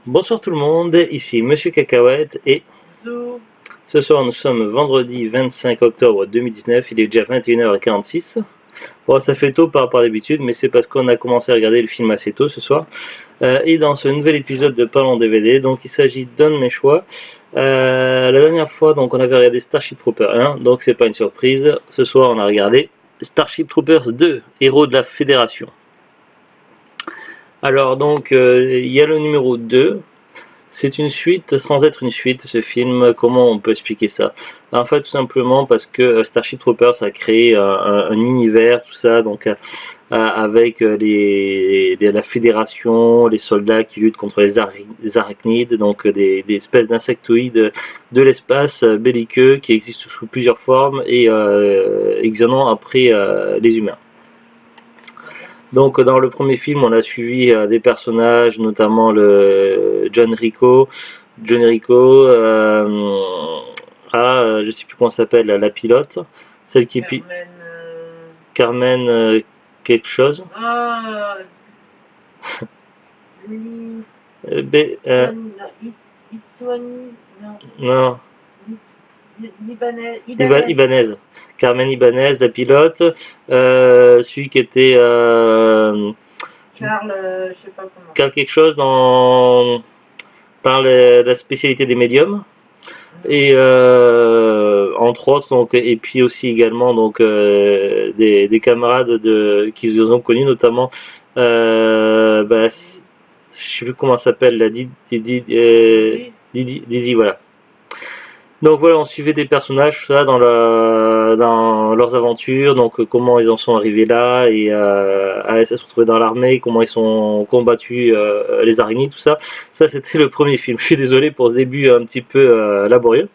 Bonsoir tout le monde, ici Monsieur Cacahuète et Zou. ce soir nous sommes vendredi 25 octobre 2019, il est déjà 21h46. Bon, ça fait tôt par rapport à d'habitude, mais c'est parce qu'on a commencé à regarder le film assez tôt ce soir. Et dans ce nouvel épisode de Parlons DVD, donc il s'agit d'un de mes choix. La dernière fois, donc on avait regardé Starship Troopers 1, donc c'est pas une surprise. Ce soir, on a regardé Starship Troopers 2, Héros de la Fédération. Alors donc, il y a le numéro 2. C'est une suite sans être une suite, ce film. Comment on peut expliquer ça? En fait, tout simplement parce que Starship Troopers a créé un univers, tout ça, donc avec la fédération, les soldats qui luttent contre les arachnides, donc des espèces d'insectoïdes de l'espace belliqueux qui existent sous plusieurs formes et exonant après les humains. Donc dans le premier film, on a suivi des personnages, notamment le John Rico, je sais plus comment s'appelle, la pilote, celle qui Carmen. Carmen quelque chose. Ah, Li- B, Itswani, non, non, Libanais, Ibanez. Ibanez, Carmen Ibanez, la pilote, celui qui était Carl, je sais pas comment. Carl quelque chose dans la spécialité des médiums. Et entre autres donc, et puis aussi également donc des camarades qui se ont connus, notamment je sais plus comment ça s'appelle, la Didi, voilà. Donc voilà, on suivait des personnages ça dans leurs aventures, donc comment ils en sont arrivés là et à se retrouver dans l'armée, comment ils sont combattus les araignées, tout ça. Ça c'était le premier film. Je suis désolé pour ce début un petit peu laborieux.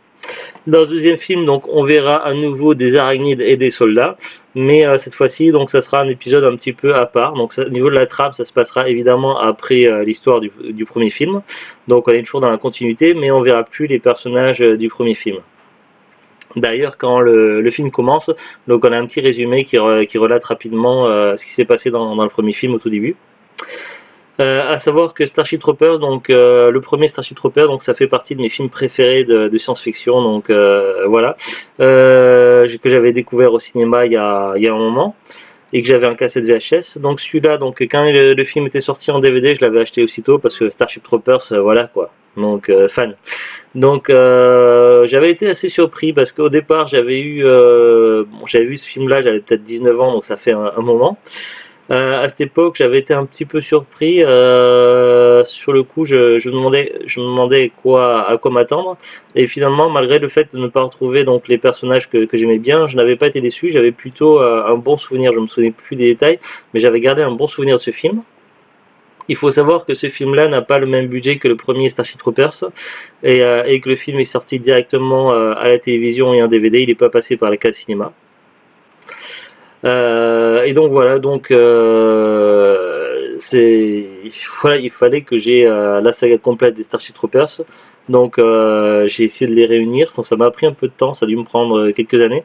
Dans le deuxième film, donc, on verra à nouveau des araignides et des soldats, mais cette fois-ci, donc, ça sera un épisode un petit peu à part. Donc, au niveau de la trame, ça se passera évidemment après l'histoire du premier film. Donc, on est toujours dans la continuité, mais on verra plus les personnages du premier film. D'ailleurs, quand le film commence, donc on a un petit résumé qui relate rapidement ce qui s'est passé dans le premier film au tout début. À savoir que Starship Troopers, donc le premier Starship Troopers, donc ça fait partie de mes films préférés de science-fiction, donc voilà, que j'avais découvert au cinéma il y a un moment et que j'avais un cassette VHS. Donc celui-là, donc quand le film était sorti en DVD, je l'avais acheté aussitôt parce que Starship Troopers, voilà quoi. Donc fan. Donc j'avais été assez surpris parce qu'au départ j'avais vu ce film-là, j'avais peut-être 19 ans, donc ça fait un moment. À cette époque, j'avais été un petit peu surpris. Sur le coup, je me demandais à quoi m'attendre. Et finalement, malgré le fait de ne pas retrouver donc les personnages que j'aimais bien, je n'avais pas été déçu. J'avais plutôt un bon souvenir. Je me souvenais plus des détails, mais j'avais gardé un bon souvenir de ce film. Il faut savoir que ce film-là n'a pas le même budget que le premier Starship Troopers et que le film est sorti directement à la télévision et en DVD. Il n'est pas passé par la case cinéma. Et donc voilà, donc voilà, il fallait que j'ai la saga complète des Starship Troopers. Donc j'ai essayé de les réunir. Donc ça m'a pris un peu de temps, ça a dû me prendre quelques années.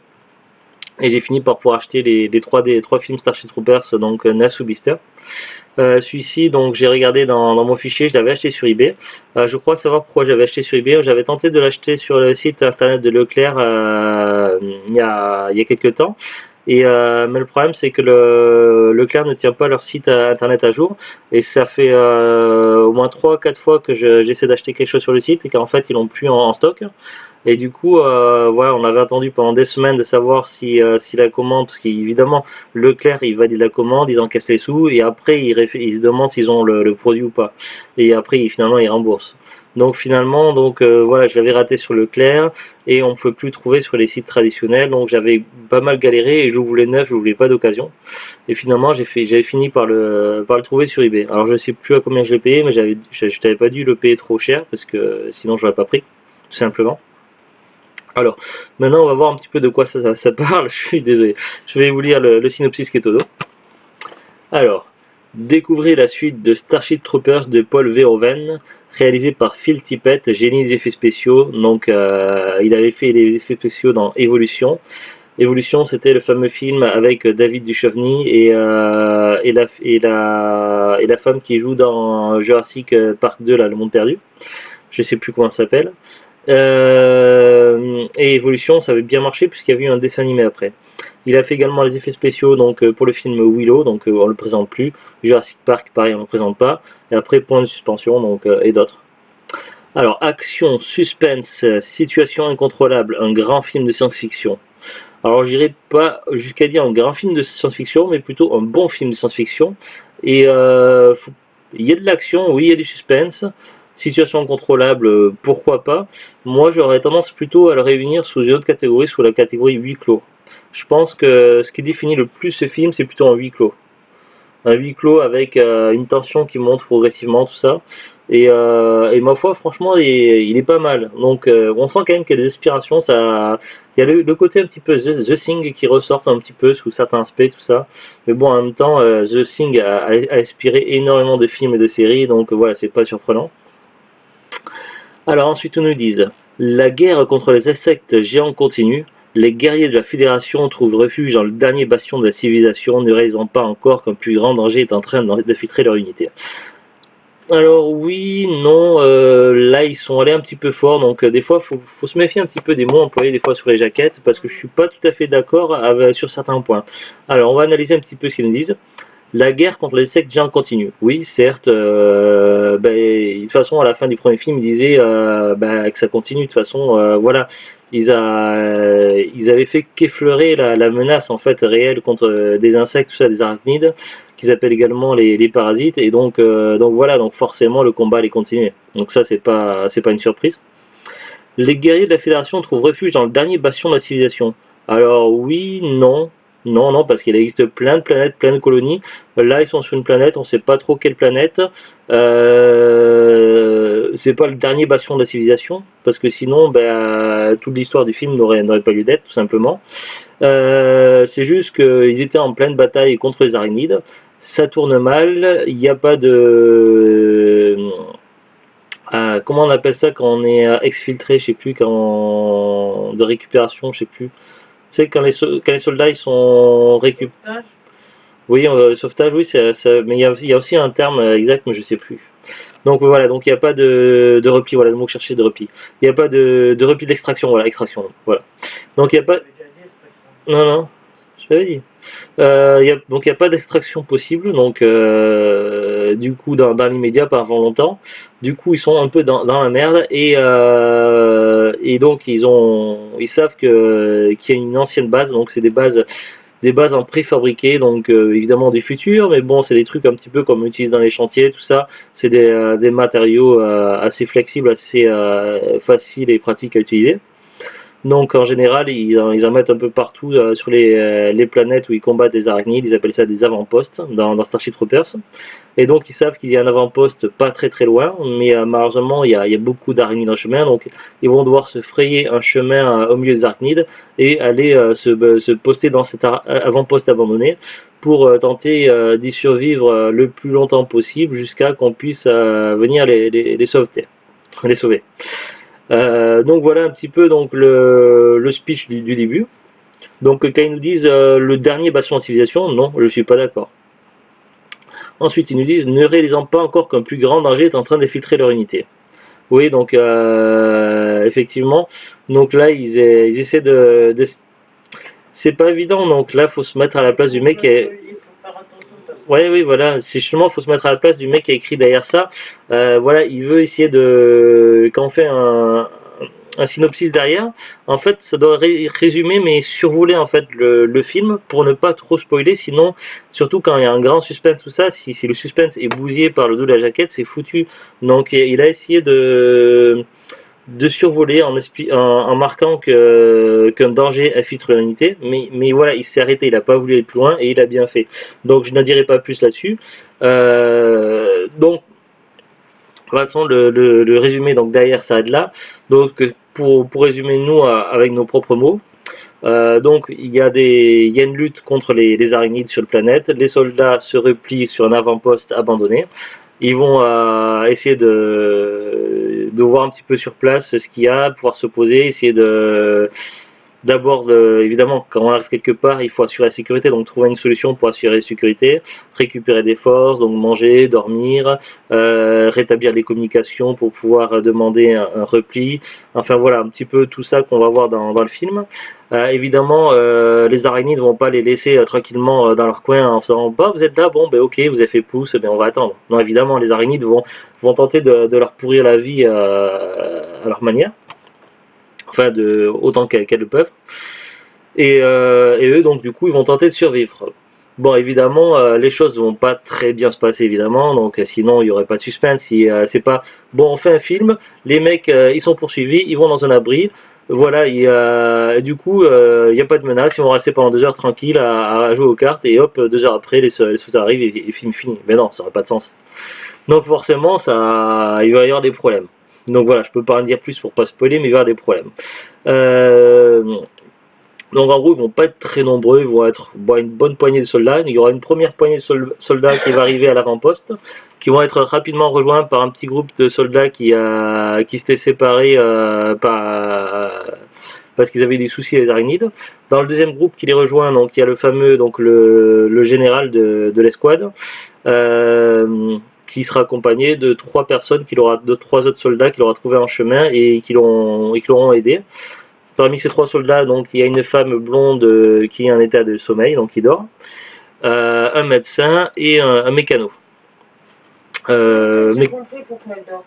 Et j'ai fini par pouvoir acheter les trois films Starship Troopers, donc NAS ou Beaster. Celui-ci, donc j'ai regardé dans mon fichier, je l'avais acheté sur eBay. Je crois savoir pourquoi j'avais acheté sur eBay. J'avais tenté de l'acheter sur le site internet de Leclerc il y a quelques temps. Mais le problème, c'est que Leclerc ne tient pas leur site internet à jour. Et ça fait au moins 3-4 fois que j'essaie d'acheter quelque chose sur le site et qu'en fait, ils l'ont plus en stock. Et du coup, voilà, on avait attendu pendant des semaines de savoir si la commande, parce qu'évidemment, Leclerc, il valide la commande, ils encaissent les sous, et après, ils se demandent s'ils ont le produit ou pas. Et après, finalement, ils remboursent. Donc finalement, voilà, je l'avais raté sur Leclerc, et on ne pouvait plus le trouver sur les sites traditionnels, donc j'avais pas mal galéré, et je le voulais neuf, je le voulais pas d'occasion. Et finalement, j'avais fini par le trouver sur eBay. Alors je sais plus à combien je l'ai payé, mais je t'avais pas dû le payer trop cher, parce que sinon je l'aurais pas pris, tout simplement. Alors, maintenant on va voir un petit peu de quoi ça parle. Je suis désolé. Je vais vous lire le synopsis qui est au dos. Alors, découvrez la suite de Starship Troopers de Paul Verhoeven, réalisé par Phil Tippett, génie des effets spéciaux. Donc, il avait fait les effets spéciaux dans Evolution. Evolution, c'était le fameux film avec David Duchovny et la femme qui joue dans Jurassic Park 2, là, Le Monde Perdu. Je sais plus comment ça s'appelle. Et Evolution, ça avait bien marché puisqu'il y a eu un dessin animé après. Il a fait également les effets spéciaux donc pour le film Willow, donc on le présente plus. Jurassic Park, pareil, on le présente pas. Et après Point de suspension, donc et d'autres. Alors action, suspense, situation incontrôlable, un grand film de science-fiction. Alors j'irai pas jusqu'à dire un grand film de science-fiction, mais plutôt un bon film de science-fiction. Et il y a de l'action, oui, il y a du suspense. Situation contrôlable, pourquoi pas. Moi j'aurais tendance plutôt à le réunir sous une autre catégorie, sous la catégorie huis clos. Je pense que ce qui définit le plus ce film, c'est plutôt un huis clos. Un huis clos avec une tension qui monte progressivement, tout ça. Et ma foi, franchement, il est pas mal. Donc, on sent quand même qu'il y a des aspirations. Ça, il y a le côté un petit peu The Thing qui ressort un petit peu sous certains aspects, tout ça. Mais bon, en même temps, The Thing a inspiré énormément de films et de séries, donc voilà, c'est pas surprenant. Alors ensuite, on nous dit la guerre contre les insectes géants continue. Les guerriers de la Fédération trouvent refuge dans le dernier bastion de la civilisation, ne réalisant pas encore qu'un plus grand danger est en train d'infiltrer leur unité. Alors oui, non, là ils sont allés un petit peu fort, donc des fois faut se méfier un petit peu des mots employés des fois sur les jaquettes, parce que je suis pas tout à fait d'accord sur certains points. Alors on va analyser un petit peu ce qu'ils nous disent. La guerre contre les insectes géants continue. Oui, certes, de toute façon, à la fin du premier film, ils disaient que ça continue. De toute façon, voilà, ils avaient fait qu'effleurer la menace en fait réelle contre des insectes, tout ça, des arachnides, qu'ils appellent également les parasites. Et donc voilà, donc forcément, le combat allait continuer. Donc ça, c'est pas une surprise. Les guerriers de la Fédération trouvent refuge dans le dernier bastion de la civilisation. Alors oui, non. Non, non, parce qu'il existe plein de planètes, plein de colonies. Là, ils sont sur une planète, on ne sait pas trop quelle planète. C'est pas le dernier bastion de la civilisation, parce que sinon, toute l'histoire du film n'aurait pas lieu d'être, tout simplement. C'est juste qu'ils étaient en pleine bataille contre les araignides. Ça tourne mal, il n'y a pas de... comment on appelle ça quand on est exfiltré, je sais plus, de récupération, je sais plus. Tu sais, quand les soldats ils sont récupérés. Oui, sauvetage, oui, mais il y a aussi un terme exact, mais je sais plus. Donc voilà, donc il n'y a pas de repli, voilà le mot que je cherchais, de repli. Il n'y a pas de repli d'extraction, voilà, extraction, voilà. Donc il n'y a pas... Non, non, je l'avais dit. Donc il n'y a pas d'extraction possible, donc du coup dans l'immédiat, pas avant longtemps. Du coup ils sont un peu dans la merde et donc ils savent qu'il y a une ancienne base, donc c'est des bases en préfabriqué, donc évidemment du futur, mais bon c'est des trucs un petit peu comme on utilise dans les chantiers, tout ça. C'est des matériaux assez flexibles, assez faciles et pratiques à utiliser. Donc en général, ils en mettent un peu partout sur les planètes où ils combattent des arachnides, ils appellent ça des avant-postes dans Starship Troopers. Et donc ils savent qu'il y a un avant-poste pas très très loin, mais malheureusement il y a beaucoup d'arachnides en chemin, donc ils vont devoir se frayer un chemin au milieu des arachnides et aller se poster dans cet avant-poste abandonné pour tenter d'y survivre le plus longtemps possible jusqu'à qu'on puisse venir les sauver. Donc voilà un petit peu donc le speech du début. Donc quand ils nous disent le dernier bastion de civilisation, non, je ne suis pas d'accord. Ensuite ils nous disent ne réalisant pas encore qu'un plus grand danger est en train d'infiltrer leur unité. Oui, donc effectivement, donc là ils essaient de c'est pas évident, donc là faut se mettre à la place du mec qui est... Ouais, oui, voilà, c'est justement, faut se mettre à la place du mec qui a écrit derrière ça. Voilà, il veut essayer de, quand on fait un synopsis derrière, en fait, ça doit résumer mais survoler en fait le film pour ne pas trop spoiler. Sinon, surtout quand il y a un grand suspense, tout ça, si le suspense est bousillé par le dos de la jaquette, c'est foutu. Donc, il a essayé de survoler en marquant qu'un danger infiltre l'unité, mais voilà, il s'est arrêté, il n'a pas voulu aller plus loin et il a bien fait. Donc je n'en dirai pas plus là-dessus. Donc de toute façon le résumé donc derrière ça de là. Donc pour résumer nous avec nos propres mots. Donc il y a une lutte contre les araignides sur la planète. Les soldats se replient sur un avant-poste abandonné. Ils vont essayer de voir un petit peu sur place ce qu'il y a, pouvoir se poser, essayer de d'abord, évidemment, quand on arrive quelque part, il faut assurer la sécurité, donc trouver une solution pour assurer la sécurité, récupérer des forces, donc manger, dormir, rétablir les communications pour pouvoir demander un repli. Enfin voilà, un petit peu tout ça qu'on va voir dans le film. Évidemment, les araignées ne vont pas les laisser tranquillement dans leur coin en faisant bah vous êtes là, bon ben ok, vous avez fait pouce, ben on va attendre. Non, évidemment, les araignées vont tenter de leur pourrir la vie à leur manière, enfin autant qu'elles le peuvent. Et eux, donc du coup, ils vont tenter de survivre. Bon, évidemment, les choses vont pas très bien se passer, évidemment, donc sinon il y aurait pas de suspense. Si c'est pas bon, on fait un film, les mecs ils sont poursuivis, ils vont dans un abri, voilà, du coup il n'y a pas de menace, ils vont rester pendant 2 heures tranquilles à jouer aux cartes et hop, 2 heures après les sauveteurs arrivent et film fini. Mais non, ça aurait pas de sens. Donc forcément, il va y avoir des problèmes. Donc voilà, je peux pas en dire plus pour pas spoiler, mais il va y avoir des problèmes. Euh, donc en gros, ils vont pas être très nombreux, ils vont être une bonne poignée de soldats. Il y aura une première poignée de soldats qui va arriver à l'avant-poste, qui vont être rapidement rejoints par un petit groupe de soldats qui s'étaient séparés parce qu'ils avaient des soucis avec les araignides. Dans le deuxième groupe qui les rejoint, donc il y a le fameux le général de l'escouade. Qui sera accompagné de 3 personnes, de 3 autres soldats qu'il aura trouvé en chemin et qui l'auront aidé. Parmi ces 3 soldats, donc, il y a une femme blonde qui est en état de sommeil, donc qui dort, un médecin et un mécano. J'ai compris pourquoi elle dort.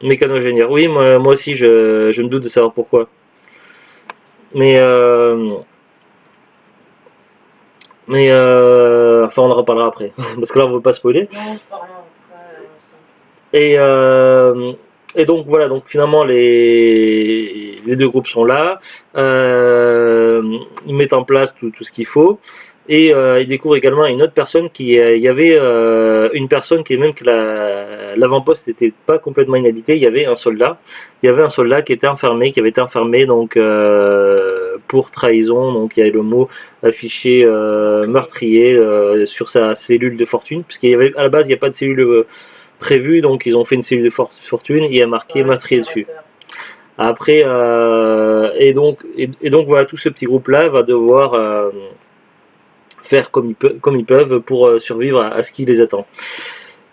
Mécano-ingénieur. Oui, moi aussi, je me doute de savoir pourquoi. Mais enfin, on en reparlera après, parce que là, on ne veut pas spoiler. Non, c'est pas rien. Et donc voilà, donc finalement les 2 groupes sont là, ils mettent en place tout ce qu'il faut, et ils découvrent également une autre personne il y avait une personne qui est même que l'avant-poste n'était pas complètement inhabité, il y avait un soldat qui était enfermé, qui avait été enfermé donc pour trahison, donc il y avait le mot affiché meurtrier sur sa cellule de fortune, puisqu'il y avait à la base il n'y a pas de cellule prévu, donc ils ont fait une cellule de fortune et il y a marqué meurtrier dessus. Après, et donc voilà, tout ce petit groupe-là va devoir faire comme ils peuvent pour survivre à ce qui les attend.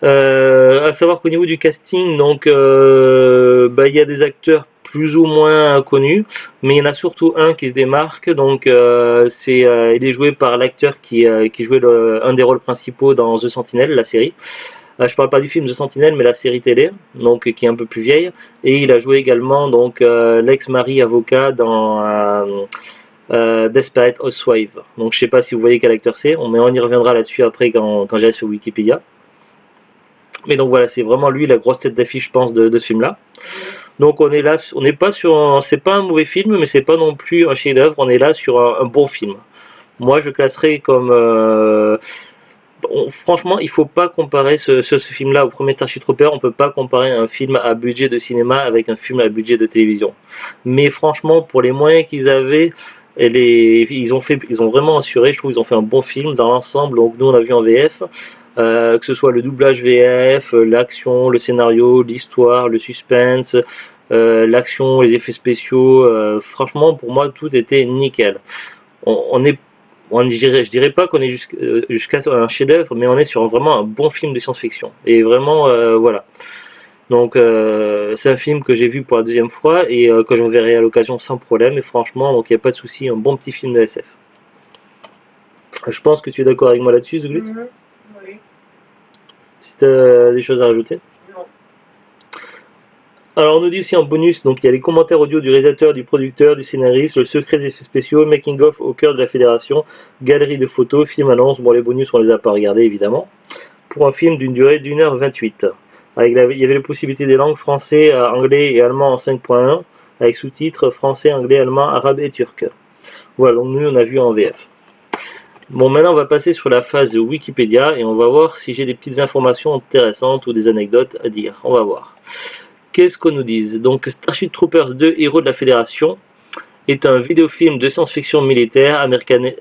À savoir qu'au niveau du casting, donc il y a des acteurs plus ou moins connus, mais il y en a surtout un qui se démarque. Donc il est joué par l'acteur qui jouait un des rôles principaux dans The Sentinel, la série. Je parle pas du film The Sentinel, mais la série télé, donc qui est un peu plus vieille. Et il a joué également donc l'ex-mari avocat dans Desperate Housewives. Donc je sais pas si vous voyez quel acteur c'est, mais on y reviendra là-dessus après quand j'aille sur Wikipédia. Mais donc voilà, c'est vraiment lui la grosse tête d'affiche, je pense, de ce film-là. Donc on est là, on n'est pas sur, c'est pas un mauvais film, mais c'est pas non plus un chef-d'œuvre. On est là sur un bon film. Moi, je le classerais comme franchement, il faut pas comparer ce film-là au premier Starship Troopers. On peut pas comparer un film à budget de cinéma avec un film à budget de télévision. Mais franchement, pour les moyens qu'ils avaient, ils ont vraiment assuré. Je trouve qu'ils ont fait un bon film dans l'ensemble. Donc nous, on a vu en VF. Que ce soit le doublage VF, l'action, le scénario, l'histoire, le suspense, l'action, les effets spéciaux, franchement pour moi tout était nickel. Je dirais pas qu'on est jusqu'à un chef-d'œuvre, mais on est sur vraiment un bon film de science-fiction. Et vraiment, voilà. Donc c'est un film que j'ai vu pour la deuxième fois et que je reverrai à l'occasion sans problème. Et franchement, donc il n'y a pas de souci, un bon petit film de SF. Je pense que tu es d'accord avec moi là-dessus, Zuglut. Oui. Si tu as des choses à rajouter. Non. Alors on nous dit aussi en bonus, donc il y a les commentaires audio du réalisateur, du producteur, du scénariste, le secret des effets spéciaux, making of au cœur de la fédération, galerie de photos, film annonce. Bon, les bonus on les a pas regardés évidemment. Pour un film d'une durée d'1h28. Il y avait la possibilité des langues français, anglais et allemand en 5.1 avec sous-titres français, anglais, allemand, arabe et turc. Voilà, donc nous on a vu en VF. Bon, maintenant on va passer sur la phase Wikipédia et on va voir si j'ai des petites informations intéressantes ou des anecdotes à dire. On va voir. Qu'est-ce qu'on nous dit? Donc Starship Troopers 2, Héros de la Fédération, est un vidéofilm de science-fiction militaire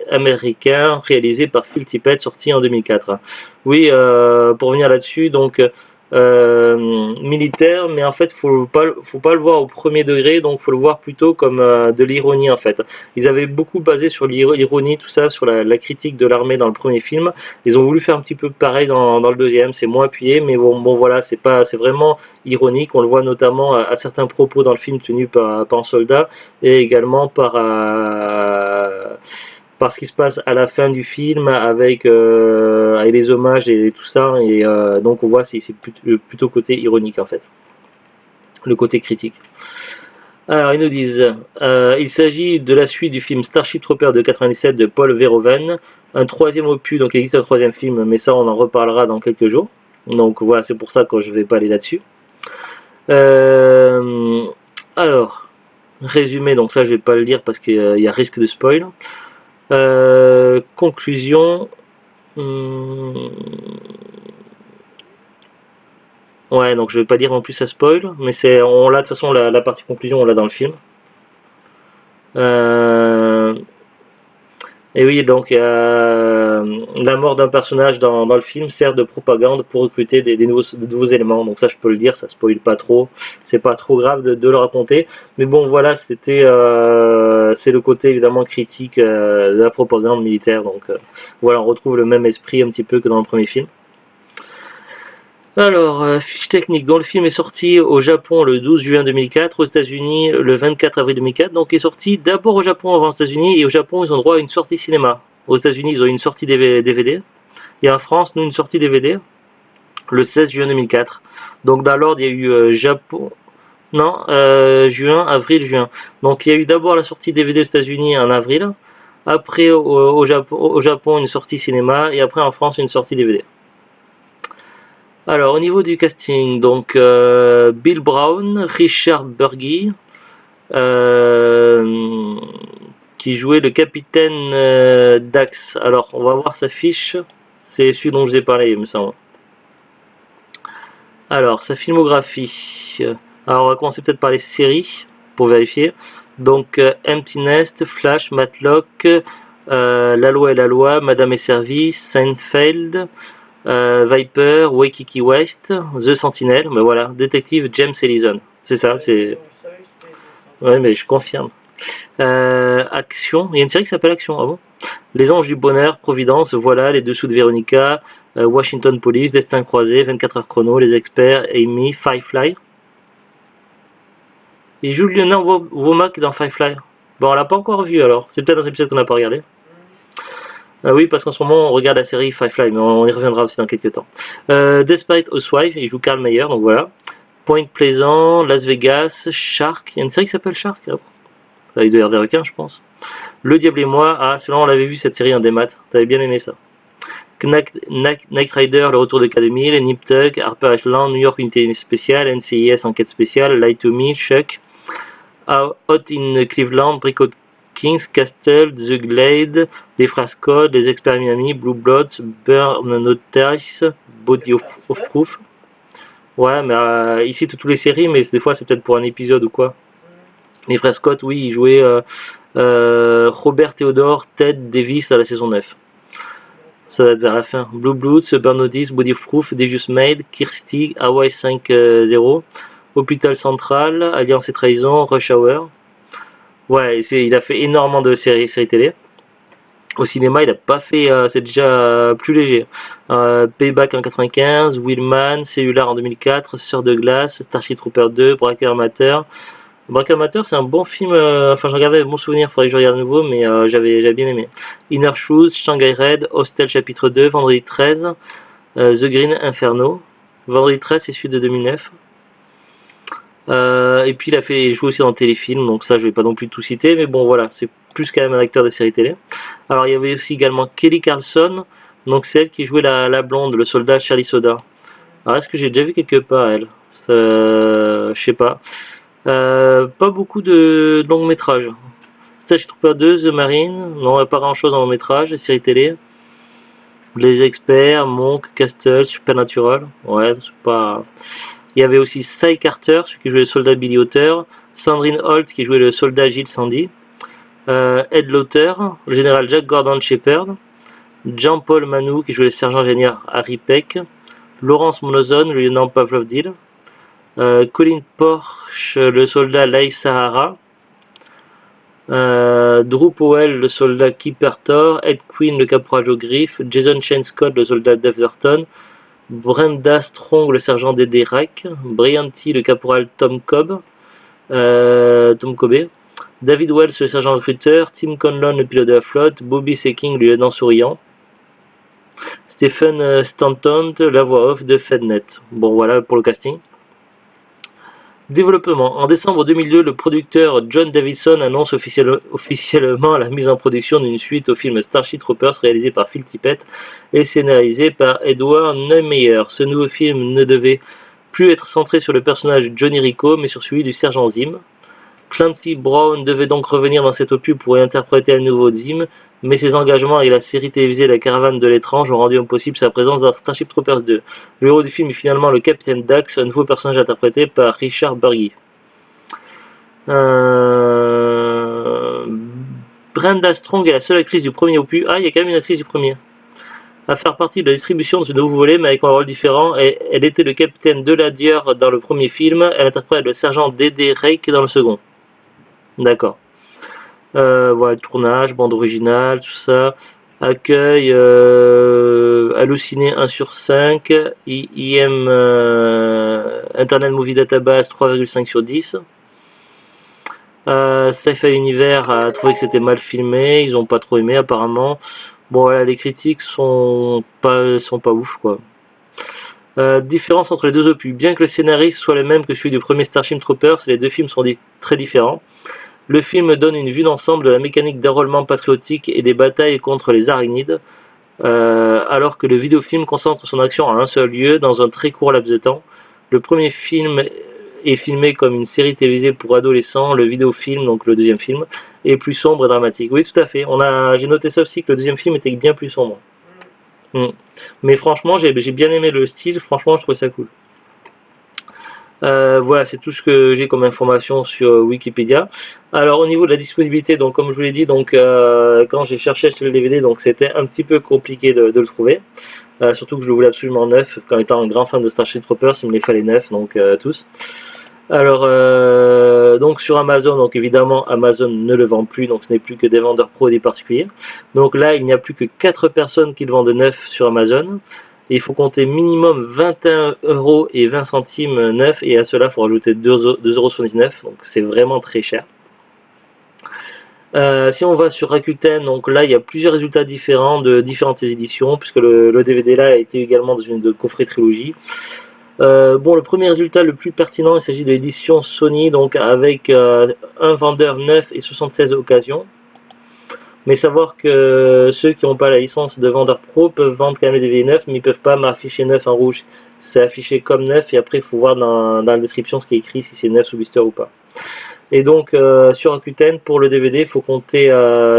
américain réalisé par Phil Tippett, sorti en 2004. Oui, pour revenir là-dessus, donc nous militaire, mais en fait faut pas le voir au premier degré, donc faut le voir plutôt comme de l'ironie en fait. Ils avaient beaucoup basé sur l'ironie, tout ça, sur la critique de l'armée dans le premier film. Ils ont voulu faire un petit peu pareil dans le deuxième, c'est moins appuyé, mais bon voilà, c'est vraiment ironique. On le voit notamment à certains propos dans le film tenus par un soldat et également par ce qui se passe à la fin du film avec les hommages et tout ça, et donc on voit c'est plutôt côté ironique en fait, le côté critique. Alors ils nous disent il s'agit de la suite du film Starship Troopers de 97 de Paul Verhoeven, un troisième opus, donc il existe un troisième film, mais ça on en reparlera dans quelques jours, donc voilà, c'est pour ça que je vais pas aller là-dessus. Alors résumé, donc ça je vais pas le dire parce qu'il y a risque de spoil. Conclusion. Ouais, donc je vais pas dire en plus ça spoil, mais on l'a de toute façon la partie conclusion, on l'a dans le film. Et oui, donc la mort d'un personnage dans le film sert de propagande pour recruter de nouveaux éléments. Donc ça, je peux le dire, ça spoil pas trop. C'est pas trop grave de le raconter. Mais bon, voilà, c'est le côté évidemment critique de la propagande militaire. Donc voilà, on retrouve le même esprit un petit peu que dans le premier film. Alors, fiche technique, dont le film est sorti au Japon le 12 juin 2004, aux États-Unis le 24 avril 2004. Donc, il est sorti d'abord au Japon avant aux États-Unis, et au Japon, ils ont droit à une sortie cinéma. Aux États-Unis, ils ont une sortie DVD, et en France, nous, une sortie DVD le 16 juin 2004. Donc, dans l'ordre, il y a eu Japon. Non, juin, avril, juin. Donc, il y a eu d'abord la sortie DVD aux États-Unis en avril, après au Japon, une sortie cinéma, et après en France, une sortie DVD. Alors au niveau du casting, donc Bill Brown, Richard Burgi, qui jouait le capitaine Dax. Alors on va voir sa fiche, c'est celui dont je vous ai parlé, il me semble. Alors sa filmographie, alors on va commencer peut-être par les séries pour vérifier. Donc Empty Nest, Flash, Matlock, La Loi et la Loi, Madame et Service, Seinfeld, Viper, Waikiki West, The Sentinel, mais voilà, détective James Ellison. C'est ça, c'est. Ouais, mais je confirme. Action, il y a une série qui s'appelle Action, ah bon? Les Anges du Bonheur, Providence, voilà, Les Dessous de Véronica, Washington Police, Destin croisé, 24 heures chrono, Les Experts, Amy, Firefly. Il joue Leonard Womack dans Firefly. Bon, on l'a pas encore vu alors, c'est peut-être un épisode qu'on n'a pas regardé. Oui, parce qu'en ce moment on regarde la série Firefly, mais on y reviendra aussi dans quelques temps. Desperate Housewives, il joue Carl Meyer, donc voilà. Point Pleasant, Las Vegas, Shark, il y a une série qui s'appelle Shark. Il doit y avoir des requins, je pense. Le Diable et moi, ah, c'est là on l'avait vu cette série en démat, t'avais bien aimé ça. Knight Rider, Le Retour de K2000, Nip Tuck, Harper Ashland, New York Unité Spéciale, NCIS Enquête Spéciale, Lie to Me, Chuck, Hot in Cleveland, Bricot Kings, Castle, The Glade, Les Frères Scott, Les Experts Miami, Blue Bloods, Burn Notice, Body of Proof. Ouais, mais ici toutes les séries, mais des fois c'est peut-être pour un épisode ou quoi. Les Frères Scott, oui, ils jouaient Robert Theodore, Ted Davis à la saison 9. Ça va être vers la fin. Blue Bloods, Burn Notice, Body of Proof, Devious Maid, Kirsty, Hawaii 5-0, Hôpital Central, Alliance et Trahison, Rush Hour. Ouais, il a fait énormément de séries télé. Au cinéma, il a pas fait, c'est déjà plus léger. Payback en 95, Wheelman, Cellular en 2004, Sœur de glace, Starship Troopers 2, Braqueur Amateur. Braqueur Amateur, c'est un bon film, enfin, je regardais bon souvenir, faudrait que je regarde à nouveau, mais j'avais bien aimé. Inner Shoes, Shanghai Red, Hostel chapitre 2, Vendredi 13, The Green Inferno. Vendredi 13, c'est celui de 2009. Et puis il joue aussi dans le téléfilm, donc ça je vais pas non plus tout citer, mais bon voilà, c'est plus quand même un acteur de série télé. Alors il y avait aussi également Kelly Carlson, donc celle qui jouait la blonde, le soldat Charlie Soda. Alors est-ce que j'ai déjà vu quelque part elle? Je sais pas. Pas beaucoup de longs métrages. Starship Troopers 2, The Marine, non pas grand chose en long métrage, série télé. Les Experts, Monk, Castle, Supernatural, ouais c'est pas... Il y avait aussi Cy Carter, celui qui jouait le soldat Billy Otter, Sandrine Holt qui jouait le soldat Gilles Sandy, Ed Lauter, le général Jack Gordon Shepherd, Jean-Paul Manou qui jouait le sergent-ingénieur Harry Peck, Laurence Monozon, le lieutenant Pavlov Dill, Colin Porche, le soldat Lai Sahara. Drew Powell, le soldat Keeper Thor. Ed Quinn, le caporal au griffe. Jason Shane Scott, le soldat Deverton. Brenda Strong, le sergent Dédé Rack. Brian T, le caporal Tom Cobb. Tom Kobe. David Wells, le sergent recruteur. Tim Conlon, le pilote de la flotte. Bobby Seking, le lieutenant souriant. Stephen Stanton, la voix off de FedNet. Bon, voilà pour le casting. Développement. En décembre 2002, le producteur John Davidson annonce officiellement la mise en production d'une suite au film Starship Troopers réalisé par Phil Tippett et scénarisé par Edward Neumeyer. Ce nouveau film ne devait plus être centré sur le personnage Johnny Rico, mais sur celui du sergent Zim. Clancy Brown devait donc revenir dans cet opus pour y interpréter à nouveau Zim, mais ses engagements avec la série télévisée La Caravane de l'étrange ont rendu impossible sa présence dans Starship Troopers 2. Le héros du film est finalement le capitaine Dax, un nouveau personnage interprété par Richard Burgi. Brenda Strong est la seule actrice du premier opus. Ah, il y a quand même une actrice du premier. À faire partie de la distribution de ce nouveau volet, mais avec un rôle différent. Elle était le capitaine Deladier dans le premier film. Elle interprète le sergent Dédé Rake dans le second. D'accord. Voilà, tournage, bande originale, tout ça. Accueil, halluciné 1 sur 5. IM Internet Movie Database 3,5 sur 10. Sci-Fi Univers a trouvé que c'était mal filmé. Ils n'ont pas trop aimé apparemment. Bon voilà, les critiques sont pas ouf quoi. Différence entre les deux opus. Bien que le scénariste soit le même que celui du premier Starship Troopers, les deux films sont très différents. Le film donne une vue d'ensemble de la mécanique d'enrôlement patriotique et des batailles contre les araignides, alors que le vidéofilm concentre son action à un seul lieu dans un très court laps de temps. Le premier film est filmé comme une série télévisée pour adolescents, le vidéofilm, donc le deuxième film, est plus sombre et dramatique. Oui, tout à fait. J'ai noté ça aussi, que le deuxième film était bien plus sombre. Mais franchement, j'ai bien aimé le style, franchement, je trouvais ça cool. Voilà, c'est tout ce que j'ai comme information sur Wikipédia. Alors au niveau de la disponibilité, donc comme je vous l'ai dit, donc quand j'ai cherché à acheter le DVD, donc c'était un petit peu compliqué de le trouver. Surtout que je le voulais absolument neuf, quand étant un grand fan de Starship Troopers, il me les fallait neuf, donc tous. Alors donc sur Amazon, donc évidemment Amazon ne le vend plus, donc ce n'est plus que des vendeurs pro et des particuliers. Donc là il n'y a plus que 4 personnes qui le vendent neuf sur Amazon. Et il faut compter minimum 21,20€ neuf, et à cela il faut rajouter 2,79€, donc c'est vraiment très cher. Si on va sur Rakuten, donc là il y a plusieurs résultats différents de différentes éditions, puisque le DVD là a été également dans une coffret trilogie. Bon, le premier résultat le plus pertinent, il s'agit de l'édition Sony, donc avec un vendeur neuf et 76 occasions. Mais savoir que ceux qui n'ont pas la licence de vendeur pro peuvent vendre quand même les DVD neufs, mais ils ne peuvent pas m'afficher neuf en rouge. C'est affiché comme neuf, et après il faut voir dans la description ce qui est écrit, si c'est neuf sous blister ou pas. Et donc sur Rakuten, pour le DVD, il faut compter,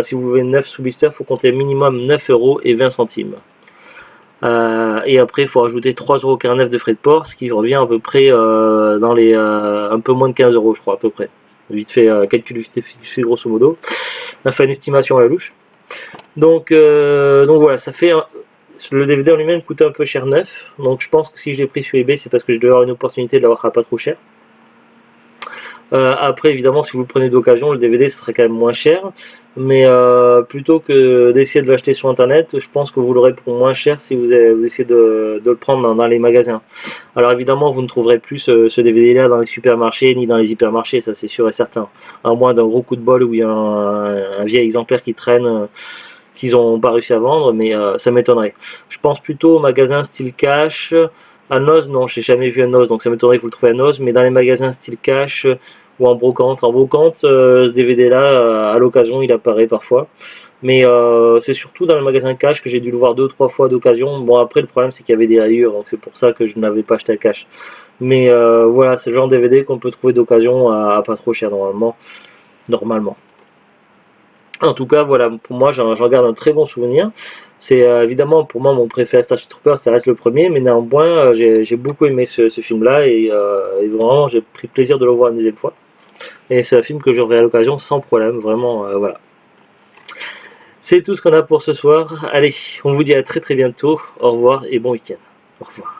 si vous voulez neuf sous blister, il faut compter minimum 9,20€. Et après il faut rajouter 3,49€ de frais de port, ce qui revient à peu près dans les un peu moins de 15€ je crois, à peu près. Vite fait, calcul vite fait grosso modo. On a fait une estimation à la louche. Donc voilà, ça fait le DVD en lui-même coûte un peu cher neuf. Donc je pense que si je l'ai pris sur eBay, c'est parce que je devais avoir une opportunité de l'avoir à pas trop cher. Après évidemment, si vous le prenez d'occasion, le DVD ce serait quand même moins cher, mais plutôt que d'essayer de l'acheter sur internet, je pense que vous l'aurez pour moins cher si vous essayez de le prendre dans les magasins. Alors évidemment, vous ne trouverez plus ce DVD là dans les supermarchés ni dans les hypermarchés, ça c'est sûr et certain, à moins d'un gros coup de bol où il y a un vieil exemplaire qui traîne, qu'ils n'ont pas réussi à vendre, mais ça m'étonnerait. Je pense plutôt au magasin style Cash. À Noz, non, j'ai jamais vu à Noz, donc ça m'étonnerait que vous le trouviez à Noz, mais dans les magasins style Cash ou en brocante. En brocante, ce DVD là, à l'occasion, il apparaît parfois. Mais c'est surtout dans le magasin Cash que j'ai dû le voir 2 ou 3 fois d'occasion. Bon, après, le problème c'est qu'il y avait des rayures, donc c'est pour ça que je n'avais pas acheté à Cash. Mais voilà, c'est le genre de DVD qu'on peut trouver d'occasion à pas trop cher normalement. En tout cas, voilà, pour moi, j'en garde un très bon souvenir. C'est évidemment pour moi mon préféré Starship Troopers, ça reste le premier, mais néanmoins, j'ai beaucoup aimé ce film-là, et vraiment, j'ai pris plaisir de le voir une deuxième fois. Et c'est un film que je reverrai à l'occasion sans problème, vraiment, voilà. C'est tout ce qu'on a pour ce soir. Allez, on vous dit à très très bientôt. Au revoir et bon week-end. Au revoir.